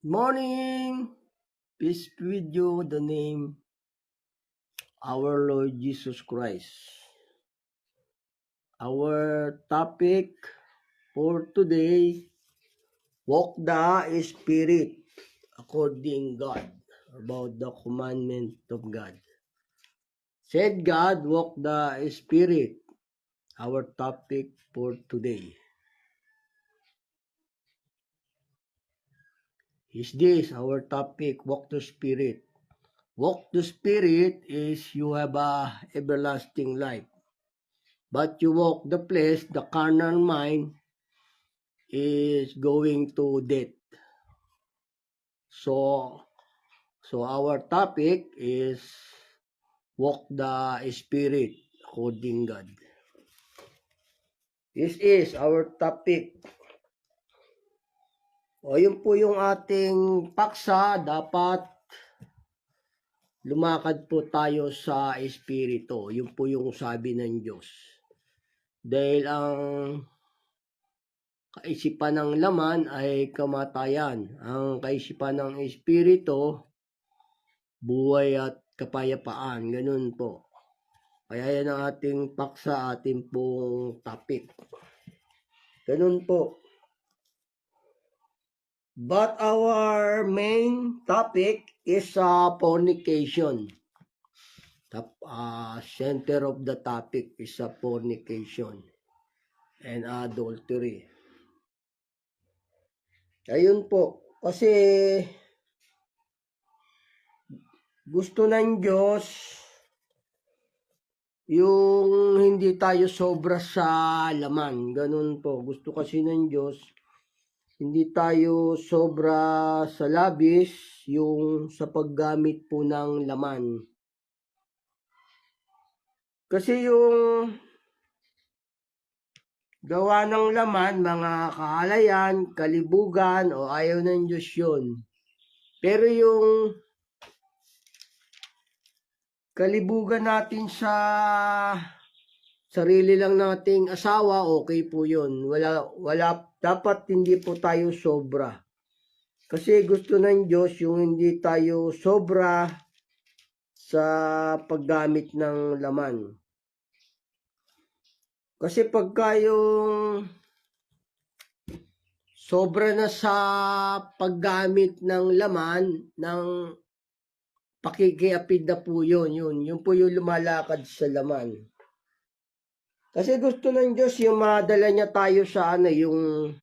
Morning! Peace be with you, the name our Lord Jesus Christ. Our topic for today, walk the Spirit according God, about the commandment of God. Said God, walk the Spirit, our topic for today. Is this our topic, walk the Spirit? Walk the Spirit is you have a everlasting life. But you walk the flesh, the carnal mind is going to death. So our topic is walk the Spirit according God. This is our topic. O yun po yung ating paksa, dapat lumakad po tayo sa Espiritu. Yun po yung sabi ng Diyos. Dahil ang kaisipan ng laman ay kamatayan. Ang kaisipan ng Espiritu, buhay at kapayapaan. Ganun po. Kaya yan ang ating paksa, ating pong topic. Ganun po. But our main topic is fornication. The center of the topic is fornication and adultery. Ayun po. Kasi gusto ng Diyos yung hindi tayo sobra sa laman. Ganun po. Gusto kasi ng Diyos hindi tayo sobra sa labis yung sa paggamit po ng laman. Kasi yung gawa ng laman, mga kahalayan, kalibugan, o ayaw ng Diyos yun. Pero yung kalibugan natin sa sarili lang nating asawa, okay po yun. Wala, dapat hindi po tayo sobra. Kasi gusto ng Diyos yung hindi tayo sobra sa paggamit ng laman. Kasi pagka yung sobra na sa paggamit ng laman, ng pakikiapid na po yun. Yun po yung lumalakad sa laman. Kasi gusto ng Diyos yung madala niya tayo sa yung